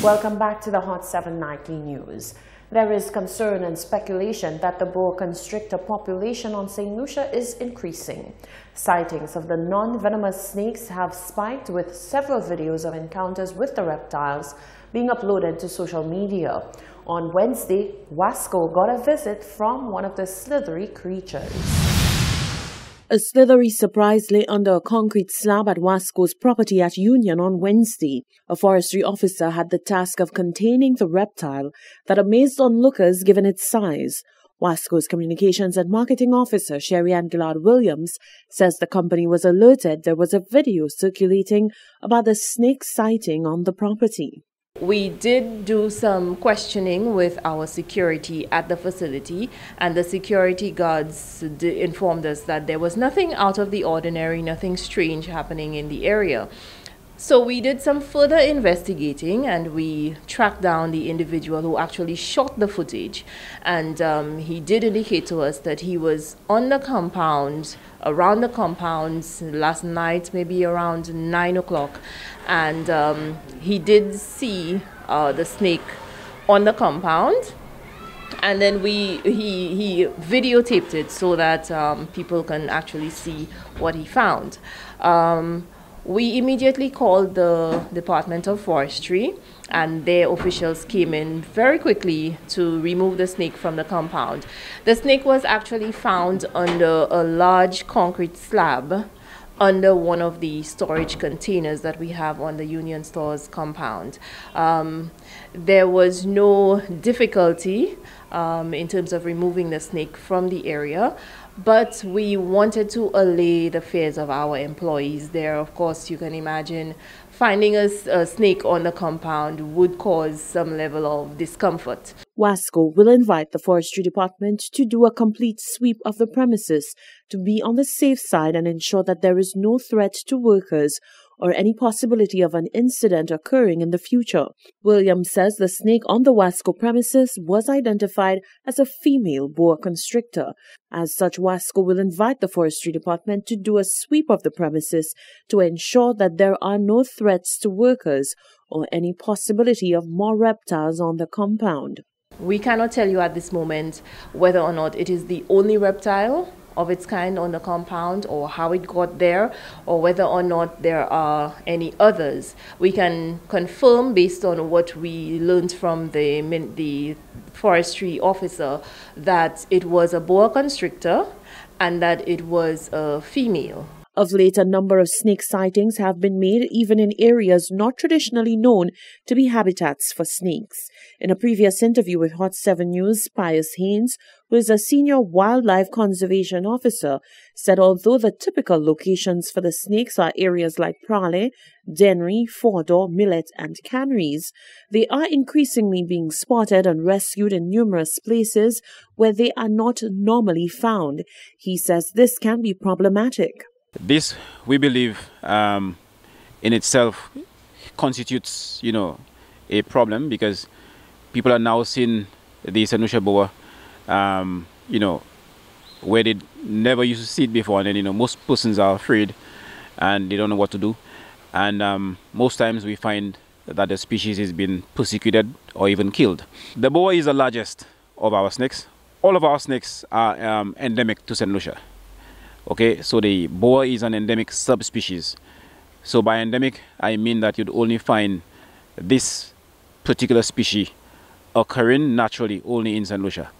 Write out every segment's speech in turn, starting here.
Welcome back to the Hot 7 Nightly News. There is concern and speculation that the boa constrictor population on St. Lucia is increasing. Sightings of the non-venomous snakes have spiked, with several videos of encounters with the reptiles being uploaded to social media. On Wednesday, Wasco got a visit from one of the slithery creatures. A slithery surprise lay under a concrete slab at Wasco's property at Union on Wednesday. A forestry officer had the task of containing the reptile that amazed onlookers given its size. Wasco's communications and marketing officer, Sherry Ann Gillard Williams, says the company was alerted there was a video circulating about the snake sighting on the property. We did do some questioning with our security at the facility, and the security guards informed us that there was nothing out of the ordinary, nothing strange happening in the area. So we did some further investigating, and we tracked down the individual who actually shot the footage. And he did indicate to us that he was on the compound, around the compound last night, maybe around 9 o'clock. And he did see the snake on the compound. And then he videotaped it so that people can actually see what he found. We immediately called the Department of Forestry, and their officials came in very quickly to remove the snake from the compound. The snake was actually found under a large concrete slab under one of the storage containers that we have on the Union Stores compound. There was no difficulty in terms of removing the snake from the area, but we wanted to allay the fears of our employees there. Of course, you can imagine finding a snake on the compound would cause some level of discomfort. Wasco will invite the Forestry Department to do a complete sweep of the premises to be on the safe side and ensure that there is no threat to workers or any possibility of an incident occurring in the future. Williams says the snake on the Wasco premises was identified as a female boa constrictor. As such, Wasco will invite the Forestry Department to do a sweep of the premises to ensure that there are no threats to workers or any possibility of more reptiles on the compound. We cannot tell you at this moment whether or not it is the only reptile of its kind on the compound, or how it got there, or whether or not there are any others. We can confirm, based on what we learned from the forestry officer, that it was a boa constrictor and that it was a female. Of late, a number of snake sightings have been made even in areas not traditionally known to be habitats for snakes. In a previous interview with Hot 7 News, Pius Haynes, who is a senior wildlife conservation officer, said although the typical locations for the snakes are areas like Prale, Dennery, Fordor, Millet, and Canneries, they are increasingly being spotted and rescued in numerous places where they are not normally found. He says this can be problematic. This, we believe, in itself constitutes, a problem, because people are now seeing the St. Lucia boa, where they never used to see it before, and then, most persons are afraid and they don't know what to do. And most times we find that the species is being persecuted or even killed. The boa is the largest of our snakes. All of our snakes are endemic to St. Lucia. Okay, so the boa is an endemic subspecies. So by endemic, I mean that you'd only find this particular species occurring naturally only in St. Lucia.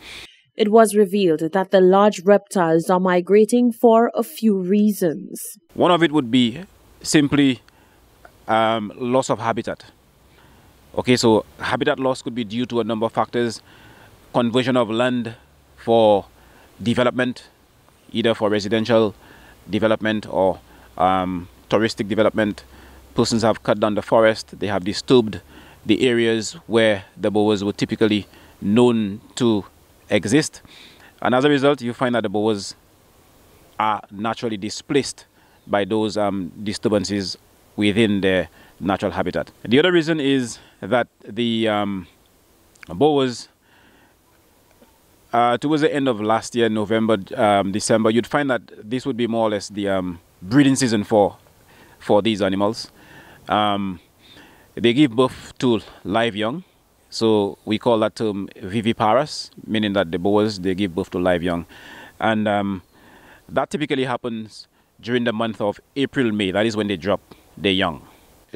It was revealed that the large reptiles are migrating for a few reasons. One of it would be simply loss of habitat. Okay, so habitat loss could be due to a number of factors: conversion of land for development, either for residential development or touristic development. Persons have cut down the forest, they have disturbed the areas where the boas were typically known to exist. And as a result, you find that the boas are naturally displaced by those disturbances within their natural habitat. The other reason is that the boas, towards the end of last year, November, December, you'd find that this would be more or less the breeding season for these animals. They give birth to live young. So we call that term viviparous, meaning that the boas, they give birth to live young. And that typically happens during the month of April, May. That is when they drop their young.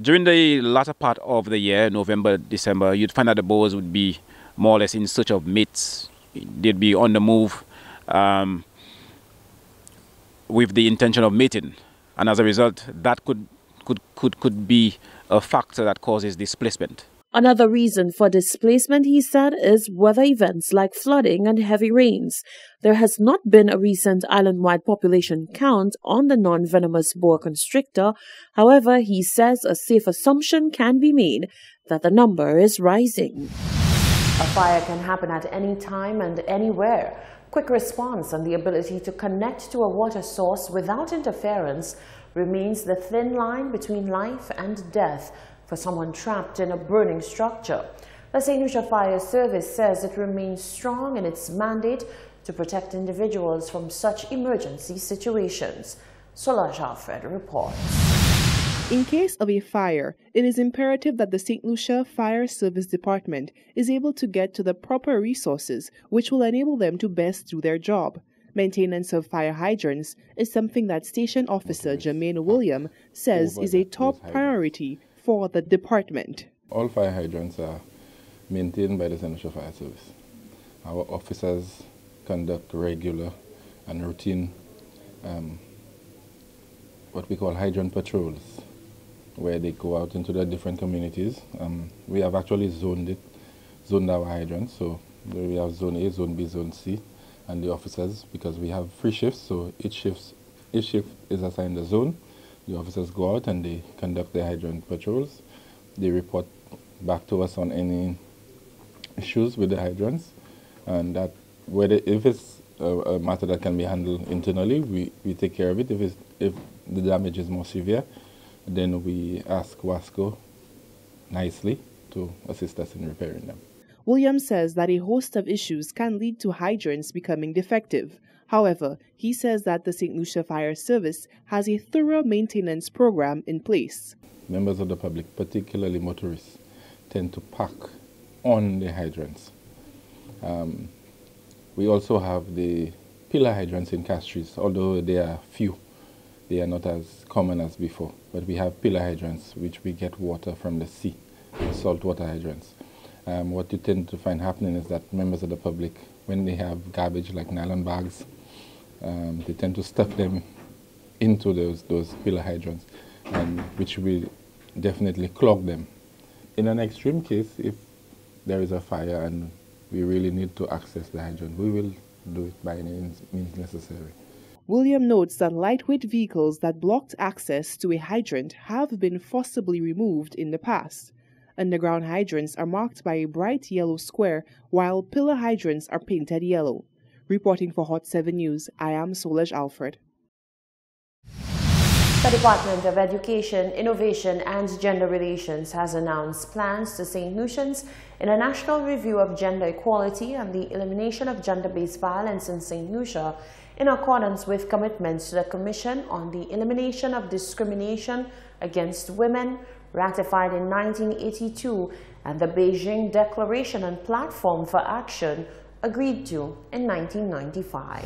During the latter part of the year, November, December, you'd find that the boas would be more or less in search of mates. They'd be on the move with the intention of mating. And as a result, that could be a factor that causes displacement. Another reason for displacement, he said, is weather events like flooding and heavy rains. There has not been a recent island-wide population count on the non-venomous boa constrictor. However, he says a safe assumption can be made that the number is rising. A fire can happen at any time and anywhere. Quick response and the ability to connect to a water source without interference remains the thin line between life and death for someone trapped in a burning structure. The St. Lucia Fire Service says it remains strong in its mandate to protect individuals from such emergency situations. Solange Alfred reports. In case of a fire, it is imperative that the St. Lucia Fire Service Department is able to get to the proper resources which will enable them to best do their job. Maintenance of fire hydrants is something that Station Officer Jermaine William says is a top priority for the department. All fire hydrants are maintained by the St. Lucia Fire Service. Our officers conduct regular and routine what we call hydrant patrols, where they go out into the different communities. We have actually zoned our hydrants. So we have zone A, zone B, zone C, and the officers, because we have 3 shifts, so each shift is assigned a zone. The officers go out and they conduct their hydrant patrols. They report back to us on any issues with the hydrants, and that if it's a matter that can be handled internally, we take care of it. If the damage is more severe, then we ask WASCO nicely to assist us in repairing them. Williams says that a host of issues can lead to hydrants becoming defective. However, he says that the St. Lucia Fire Service has a thorough maintenance program in place. Members of the public, particularly motorists, tend to park on the hydrants. We also have the pillar hydrants in Castries, although they are few. They are not as common as before, but we have pillar hydrants which we get water from the sea, saltwater hydrants. What you tend to find happening is that members of the public, when they have garbage like nylon bags, they tend to stuff them into those pillar hydrants, which will definitely clog them. In an extreme case, if there is a fire and we really need to access the hydrant, we will do it by any means necessary. William notes that lightweight vehicles that blocked access to a hydrant have been forcibly removed in the past. Underground hydrants are marked by a bright yellow square, while pillar hydrants are painted yellow. Reporting for Hot 7 News, I am Solange Alfred. The Department of Education, Innovation and Gender Relations has announced plans to St. Lucians in a national review of gender equality and the elimination of gender-based violence in St. Lucia in accordance with commitments to the Commission on the Elimination of Discrimination Against Women, ratified in 1982, and the Beijing Declaration and Platform for Action, agreed to in 1995.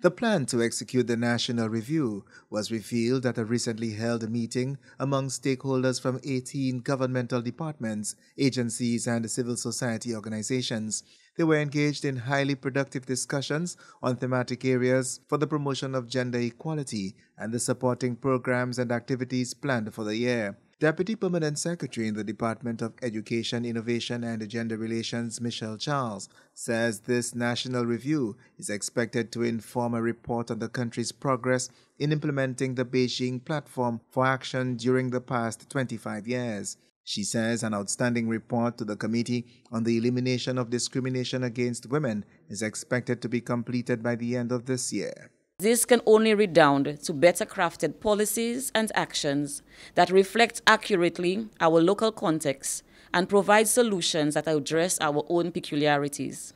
The plan to execute the national review was revealed at a recently held meeting among stakeholders from 18 governmental departments, agencies, and civil society organizations. They were engaged in highly productive discussions on thematic areas for the promotion of gender equality and the supporting programs and activities planned for the year. Deputy Permanent Secretary in the Department of Education, Innovation and Gender Relations, Michelle Charles, says this national review is expected to inform a report on the country's progress in implementing the Beijing Platform for Action during the past 25 years. She says an outstanding report to the Committee on the Elimination of Discrimination Against Women is expected to be completed by the end of this year. This can only redound to better crafted policies and actions that reflect accurately our local context and provide solutions that address our own peculiarities.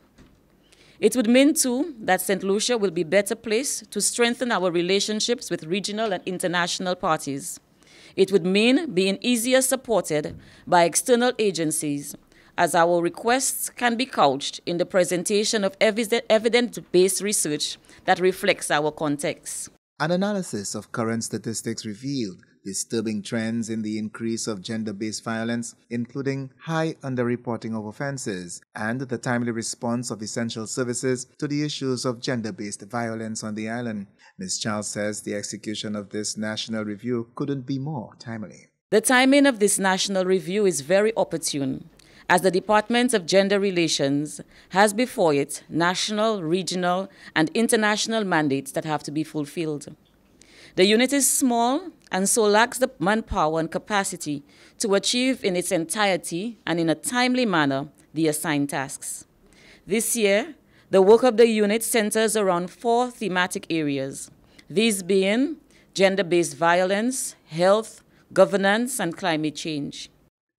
It would mean, too, that St. Lucia will be better placed to strengthen our relationships with regional and international parties. It would mean being easier supported by external agencies, as our requests can be couched in the presentation of evidence-based research that reflects our context. An analysis of current statistics revealed disturbing trends in the increase of gender-based violence, including high underreporting of offenses and the timely response of essential services to the issues of gender-based violence on the island. Ms. Charles says the execution of this national review couldn't be more timely. The timing of this national review is very opportune, as the Department of Gender Relations has before it national, regional, and international mandates that have to be fulfilled. The unit is small and so lacks the manpower and capacity to achieve in its entirety and in a timely manner the assigned tasks. This year, the work of the unit centers around 4 thematic areas, these being gender-based violence, health, governance, and climate change.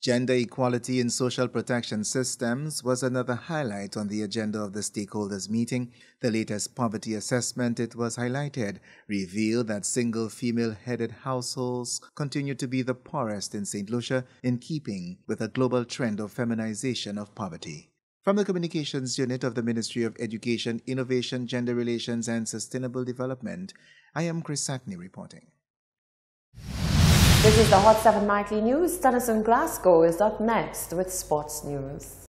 Gender equality in social protection systems was another highlight on the agenda of the stakeholders meeting. The latest poverty assessment, it was highlighted, revealed that single female-headed households continue to be the poorest in St. Lucia, in keeping with a global trend of feminization of poverty. From the Communications Unit of the Ministry of Education, Innovation, Gender Relations and Sustainable Development, I am Chris Satney reporting. This is the Hot 7 Nightly News. Tennyson Glasgow is up next with sports news.